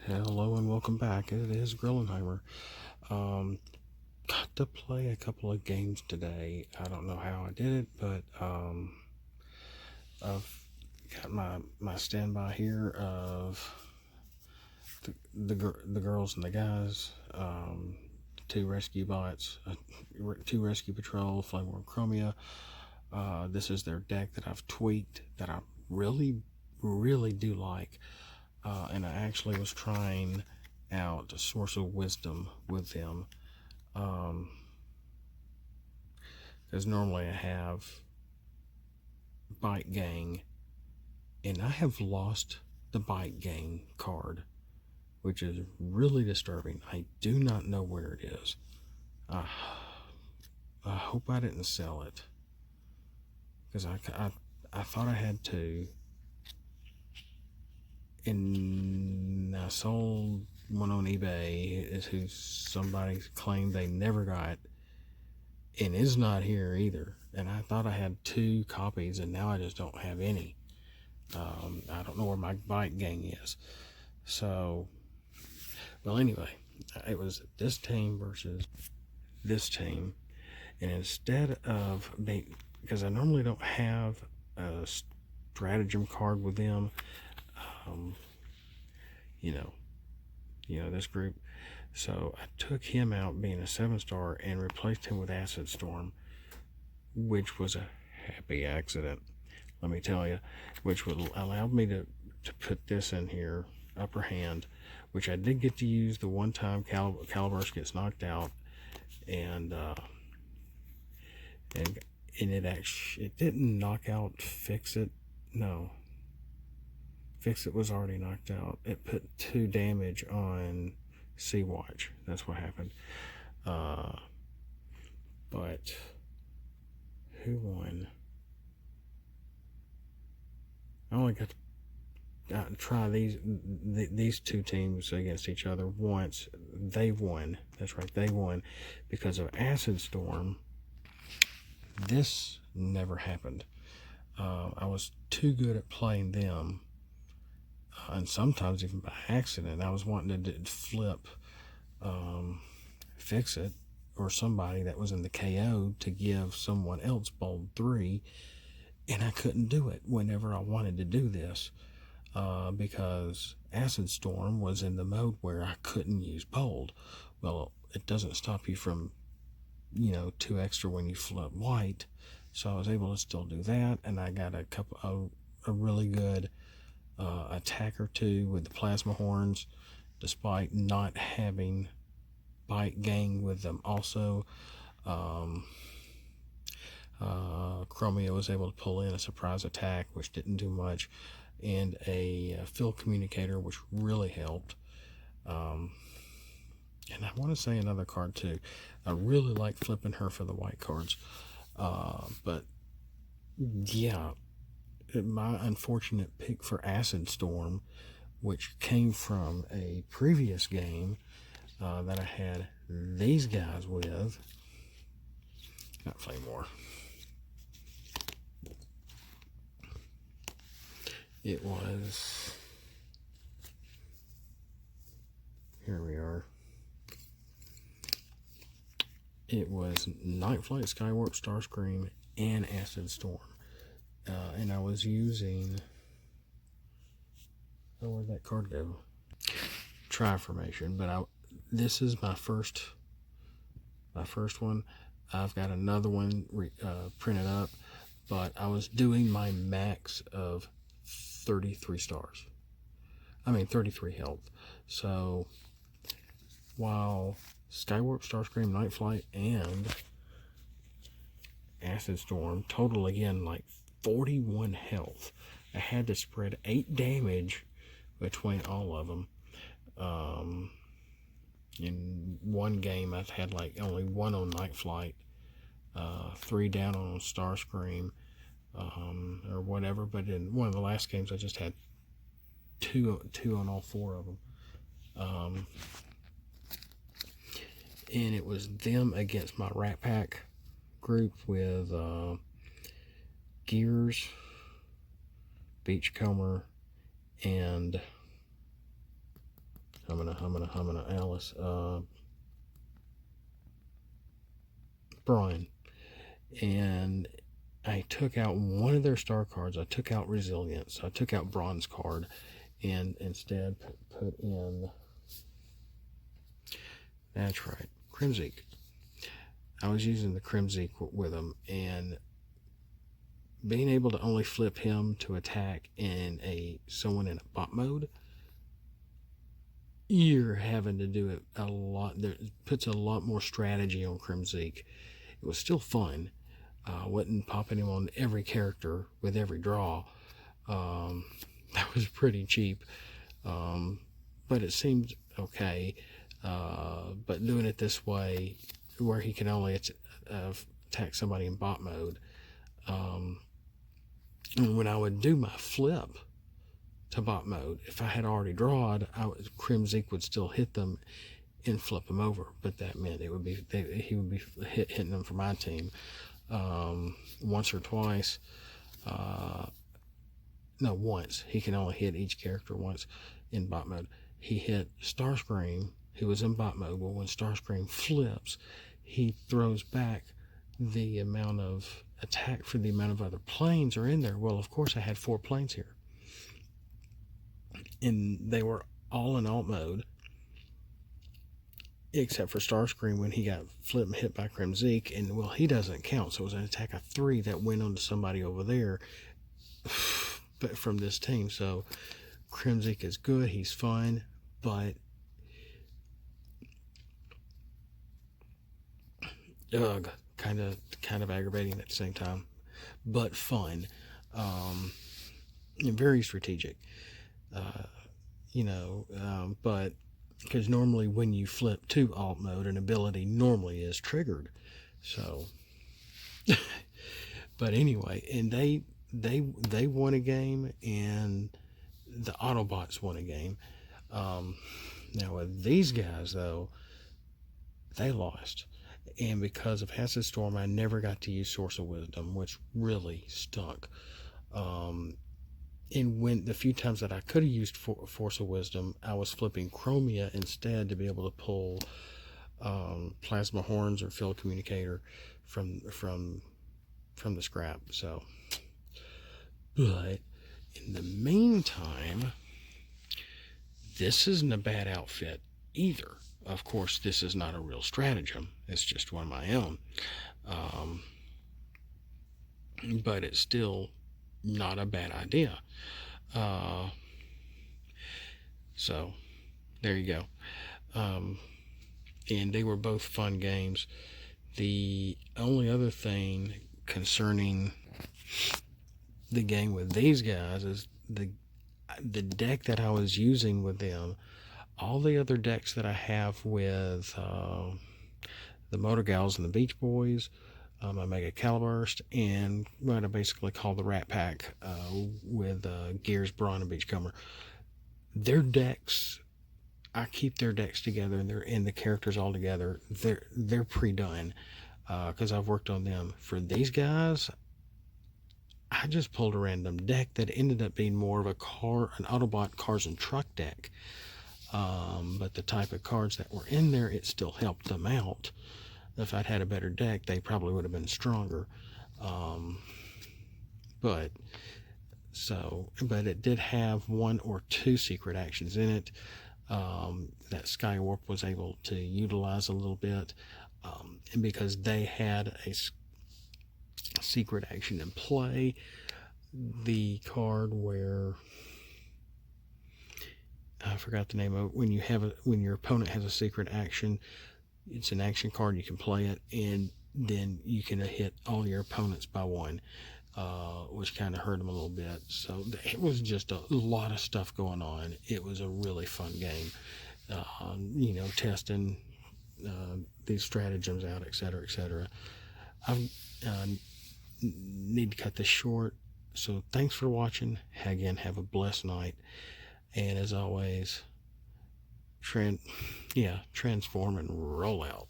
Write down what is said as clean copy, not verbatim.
Hello and welcome back. It is Grillenheimer. Got to play a couple of games today. I don't know how I did it, but I've got my standby here of the girls and the guys. Two rescue bots, two rescue patrol, Flameworm Chromia. This is their deck that I've tweaked that I really do like. And I actually was trying out a Source of Wisdom with them. Because normally I have Bite Gang, and I have lost the Bite Gang card, which is really disturbing. I do not know where it is. I hope I didn't sell it, because I thought I had to, and I sold one on eBay who somebody claimed they never got, and is not here either. And I thought I had 2 copies, and now I just don't have any. I don't know where my Bite Gang is. So, well, anyway, it was this team versus this team, and instead of because I normally don't have a stratagem card with them, this group. So I took him out being a 7-star and replaced him with Acid Storm, which was a happy accident, let me tell you, which would allow me to put this in here, upper hand, which I did get to use the one time Caliburst gets knocked out, and it didn't knock out Fix It. No, Fix It was already knocked out. It put 2 damage on Sea Watch. That's what happened. But who won? I only got to try these 2 teams against each other once. They won. That's right, they won because of Acid Storm. This never happened. I was too good at playing them, and sometimes even by accident. I was wanting to flip Fix It or somebody that was in the KO to give someone else Bold 3, and I couldn't do it whenever I wanted to do this, because Acid Storm was in the mode where I couldn't use Bold. Well, it doesn't stop you from 2 extra when you flip white, so I was able to still do that, and I got a really good attack or 2 with the Plasma Horns, despite not having Bite Gang with them. Also, Chromia was able to pull in a surprise attack, which didn't do much, and a field communicator, which really helped. And I want to say another card too. I really like flipping her for the white cards. But yeah, my unfortunate pick for Acid Storm, which came from a previous game that I had these guys with. Not Flamewar. It was... Here we are. It was Night Flight, Skywarp, Starscream, and Acid Storm. And I was using... Oh, where'd that card go? Tri-formation, but this is my first one. I've got another one printed up, but I was doing my max of 33 stars. 33 health. So while Skywarp, Starscream, Night Flight, and Acid Storm total again like 41 health, I had to spread 8 damage between all of them. In one game I've had like only 1 on Night Flight, 3 down on Starscream, or whatever, but in one of the last games I just had 2 on all 4 of them. And it was them against my Rat Pack group with Gears, Beachcomber, and Alice. Brian. And I took out one of their star cards. I took out Resilience. I took out Bronze card and instead put in, that's right, Crimzeek. I was using the Crimzeek with him, and being able to only flip him to attack in someone in a bot mode, you're having to do it a lot. There puts a lot more strategy on Crimzeek. It was still fun. Wasn't popping him on every character with every draw. That was pretty cheap, but it seemed okay. But doing it this way, where he can only attack somebody in bot mode, and when I would do my flip to bot mode, if I had already drawed, Crimzeek would still hit them and flip them over, but that meant he would be hitting them for my team once or twice. No, once. He can only hit each character once in bot mode. He hit Starscream, who was in bot mode. Well, when Starscream flips, he throws back the amount of attack for the amount of other planes are in there. Well, of course, I had 4 planes here, and they were all in alt mode, except for Starscream when he got flipped and hit by Crimzeek, and well, he doesn't count, so it was an attack of 3 that went onto somebody over there, but from this team. So Crimzeek is good, he's fun, but kind of aggravating at the same time, but fun, and very strategic, but because normally when you flip to alt mode, an ability normally is triggered. So, but anyway, and they won a game, and the Autobots won a game. Now with these guys though, they lost, and because of Hasbro Storm, I never got to use Source of Wisdom, which really stunk. And when the few times that I could have used Force of Wisdom, I was flipping Chromia instead to be able to pull Plasma Horns or Field Communicator from the scrap. So, but in the meantime, this isn't a bad outfit either. Of course, this is not a real stratagem. It's just one of my own. But it's still not a bad idea. So there you go. And they were both fun games. The only other thing concerning the game with these guys is the deck that I was using with them. All the other decks that I have with the Motor Gals and the Beach Boys, my Mega Caliburst, and what I basically call the Rat Pack with Gears, Brawn, and Beachcomber. Their decks, I keep their decks together, and the characters all together. They're pre-done because I've worked on them. For these guys, I just pulled a random deck that ended up being more of an Autobot cars and truck deck. But the type of cards that were in there, it still helped them out. If I'd had a better deck, they probably would have been stronger. But it did have 1 or 2 secret actions in it that Skywarp was able to utilize a little bit. And because they had a secret action in play, the card where I forgot the name of it, when your opponent has a secret action, it's an action card, you can play it, and then you can hit all your opponents by 1, which kind of hurt them a little bit. So it was just a lot of stuff going on. It was a really fun game, testing these stratagems out, etc., etc. I need to cut this short, so thanks for watching. Again, have a blessed night, and as always, transform and roll out.